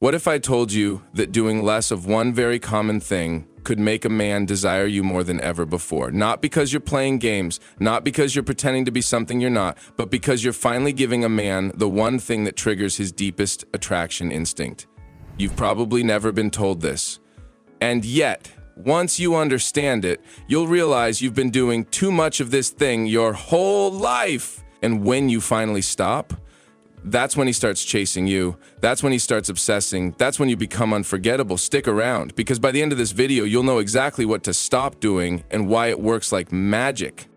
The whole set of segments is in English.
What if I told you that doing less of one very common thing could make a man desire you more than ever before? Not because you're playing games, not because you're pretending to be something you're not, but because you're finally giving a man the one thing that triggers his deepest attraction instinct. You've probably never been told this. And yet, once you understand it, you'll realize you've been doing too much of this thing your whole life. And when you finally stop, that's when he starts chasing you. That's when he starts obsessing. That's when you become unforgettable. Stick around, because by the end of this video, you'll know exactly what to stop doing and why it works like magic.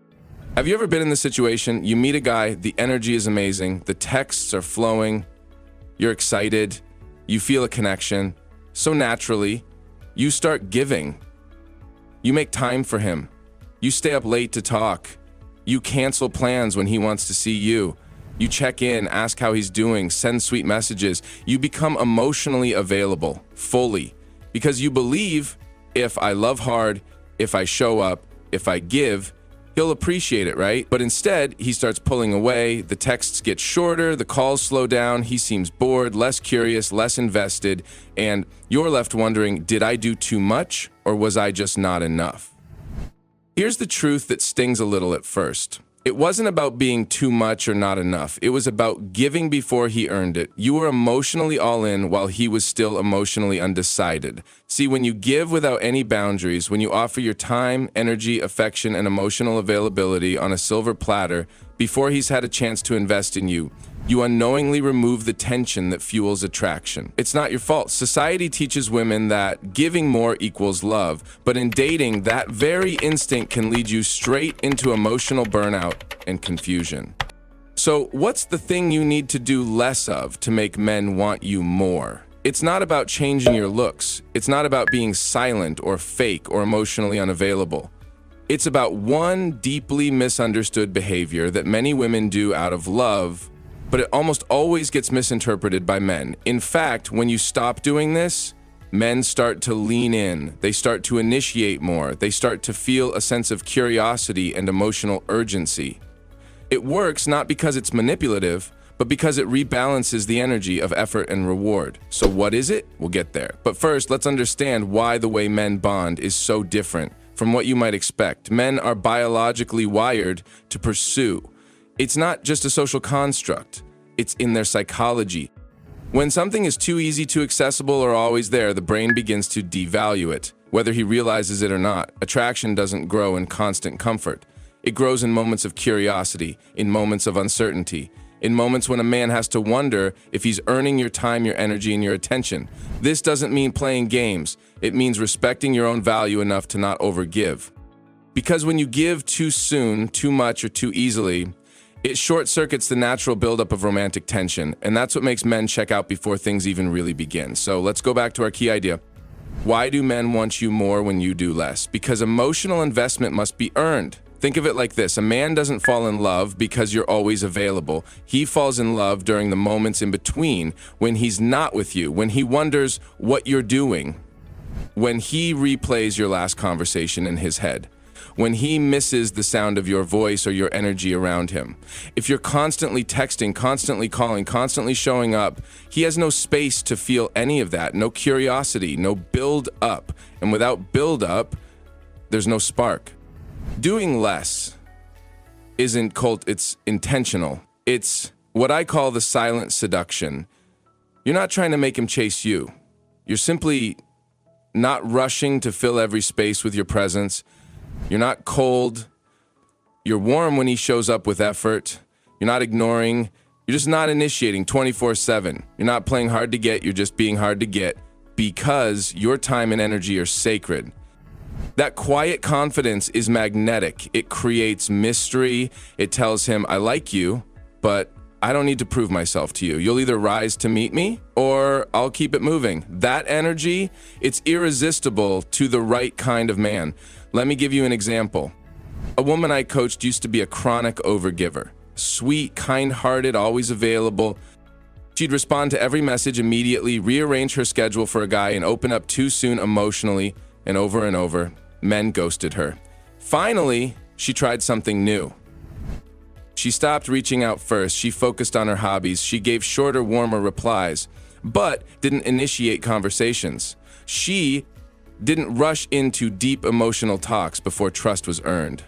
Have you ever been in this situation? You meet a guy, the energy is amazing, the texts are flowing, you're excited, you feel a connection. So naturally, you start giving. You make time for him. You stay up late to talk. You cancel plans when he wants to see you. You check in, ask how he's doing, send sweet messages. You become emotionally available, fully, because you believe if I love hard, if I show up, if I give, he'll appreciate it, right? But instead, he starts pulling away, the texts get shorter, the calls slow down, he seems bored, less curious, less invested, and you're left wondering, did I do too much or was I just not enough? Here's the truth that stings a little at first. It wasn't about being too much or not enough. It was about giving before he earned it. You were emotionally all in while he was still emotionally undecided. See, when you give without any boundaries, when you offer your time, energy, affection, and emotional availability on a silver platter before he's had a chance to invest in you, you unknowingly remove the tension that fuels attraction. It's not your fault. Society teaches women that giving more equals love, but in dating, that very instinct can lead you straight into emotional burnout and confusion. So, what's the thing you need to do less of to make men want you more? It's not about changing your looks. It's not about being silent or fake or emotionally unavailable. It's about one deeply misunderstood behavior that many women do out of love, but it almost always gets misinterpreted by men. In fact, when you stop doing this, men start to lean in. They start to initiate more. They start to feel a sense of curiosity and emotional urgency. It works not because it's manipulative, but because it rebalances the energy of effort and reward. So what is it? We'll get there. But first, let's understand why the way men bond is so different from what you might expect. Men are biologically wired to pursue. It's not just a social construct, it's in their psychology. When something is too easy, too accessible, or always there, the brain begins to devalue it, whether he realizes it or not. Attraction doesn't grow in constant comfort. It grows in moments of curiosity, in moments of uncertainty, in moments when a man has to wonder if he's earning your time, your energy, and your attention. This doesn't mean playing games. It means respecting your own value enough to not overgive. Because when you give too soon, too much, or too easily, it short-circuits the natural buildup of romantic tension, and that's what makes men check out before things even really begin. So let's go back to our key idea. Why do men want you more when you do less? Because emotional investment must be earned. Think of it like this. A man doesn't fall in love because you're always available. He falls in love during the moments in between, when he's not with you, when he wonders what you're doing, when he replays your last conversation in his head, when he misses the sound of your voice or your energy around him. If you're constantly texting, constantly calling, constantly showing up, he has no space to feel any of that, no curiosity, no build up. And without build up, there's no spark. Doing less isn't cult, it's intentional. It's what I call the silent seduction. You're not trying to make him chase you. You're simply not rushing to fill every space with your presence. You're not cold. You're warm when he shows up with effort. You're not ignoring. You're just not initiating 24/7. You're not playing hard to get. You're just being hard to get because your time and energy are sacred. That quiet confidence is magnetic. It creates mystery. It tells him, I like you, but I don't need to prove myself to you. You'll either rise to meet me or I'll keep it moving. That energy, it's irresistible to the right kind of man. Let me give you an example. A woman I coached used to be a chronic overgiver. Sweet, kind-hearted, always available. She'd respond to every message immediately, rearrange her schedule for a guy, and open up too soon emotionally, and over, men ghosted her. Finally, she tried something new. She stopped reaching out first. She focused on her hobbies. She gave shorter, warmer replies. but didn't initiate conversations. She didn't rush into deep emotional talks before trust was earned.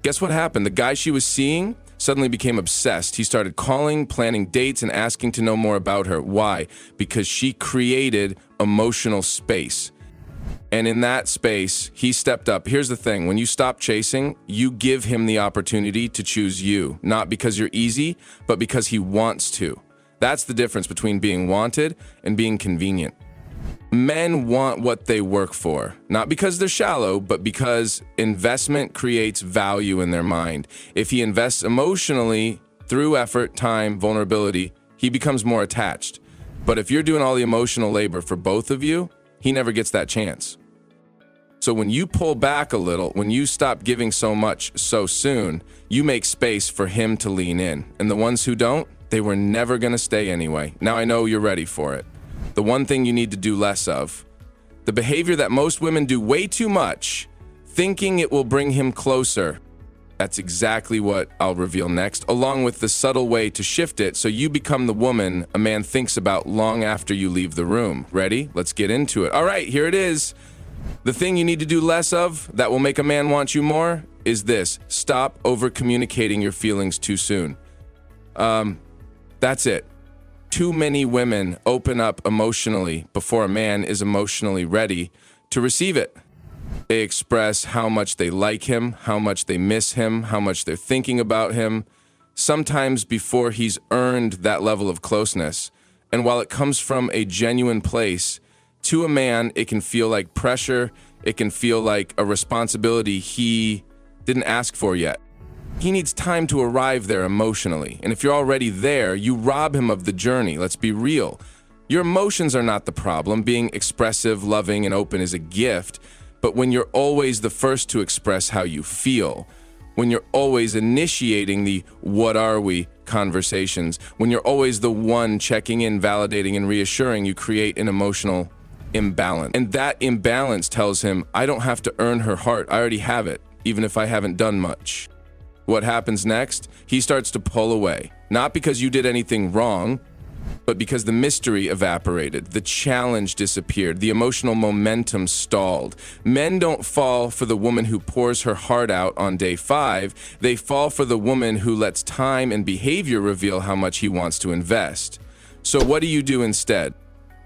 Guess what happened? The guy she was seeing suddenly became obsessed. He started calling, planning dates, and asking to know more about her. Why? Because she created emotional space. And in that space, he stepped up. Here's the thing. When you stop chasing, you give him the opportunity to choose you. Not because you're easy, but because he wants to. That's the difference between being wanted and being convenient. Men want what they work for, not because they're shallow, but because investment creates value in their mind. If he invests emotionally through effort, time, vulnerability, he becomes more attached. But if you're doing all the emotional labor for both of you, he never gets that chance. So when you pull back a little, when you stop giving so much so soon, you make space for him to lean in. And the ones who don't, they were never going to stay anyway. Now I know you're ready for it. The one thing you need to do less of. The behavior that most women do way too much, thinking it will bring him closer. That's exactly what I'll reveal next, along with the subtle way to shift it so you become the woman a man thinks about long after you leave the room. Ready? Let's get into it. All right, here it is. The thing you need to do less of that will make a man want you more is this. Stop over-communicating your feelings too soon. That's it. Too many women open up emotionally before a man is emotionally ready to receive it. They express how much they like him, how much they miss him, how much they're thinking about him, sometimes before he's earned that level of closeness. And while it comes from a genuine place, to a man, it can feel like pressure. It can feel like a responsibility he didn't ask for yet. He needs time to arrive there emotionally. And if you're already there, you rob him of the journey. Let's be real. Your emotions are not the problem. Being expressive, loving, and open is a gift. But when you're always the first to express how you feel, when you're always initiating the "what are we" conversations, when you're always the one checking in, validating, and reassuring, you create an emotional imbalance. And that imbalance tells him, I don't have to earn her heart. I already have it, even if I haven't done much. What happens next? He starts to pull away, not because you did anything wrong, but because the mystery evaporated, the challenge disappeared, the emotional momentum stalled. Men don't fall for the woman who pours her heart out on day 5. They fall for the woman who lets time and behavior reveal how much he wants to invest. So what do you do instead?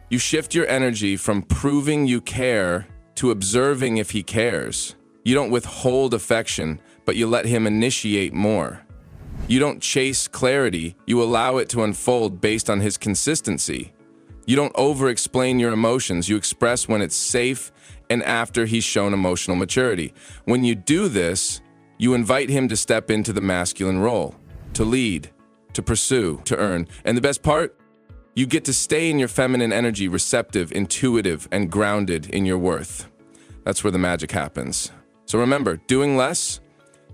You shift your energy from proving you care to observing if he cares. You don't withhold affection, but you let him initiate more. You don't chase clarity, you allow it to unfold based on his consistency. You don't over-explain your emotions, you express when it's safe and after he's shown emotional maturity. When you do this, you invite him to step into the masculine role, to lead, to pursue, to earn. And the best part? You get to stay in your feminine energy, receptive, intuitive, and grounded in your worth. That's where the magic happens. So remember, doing less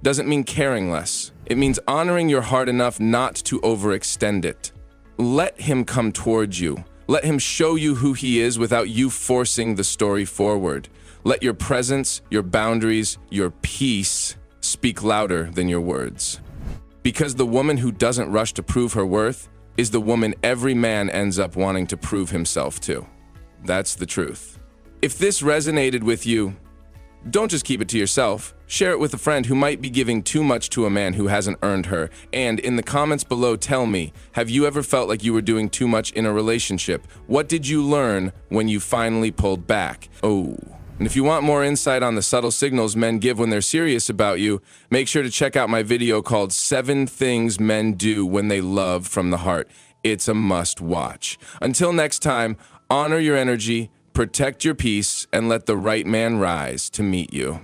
doesn't mean caring less. It means honoring your heart enough not to overextend it. Let him come towards you. Let him show you who he is without you forcing the story forward. Let your presence, your boundaries, your peace speak louder than your words. Because the woman who doesn't rush to prove her worth is the woman every man ends up wanting to prove himself to. That's the truth. If this resonated with you, don't just keep it to yourself. Share it with a friend who might be giving too much to a man who hasn't earned her. And in the comments below, tell me, have you ever felt like you were doing too much in a relationship? What did you learn when you finally pulled back? Oh. And if you want more insight on the subtle signals men give when they're serious about you, make sure to check out my video called 7 Things Men Do When They Love from the Heart. It's a must watch. Until next time, honor your energy, protect your peace, and let the right man rise to meet you.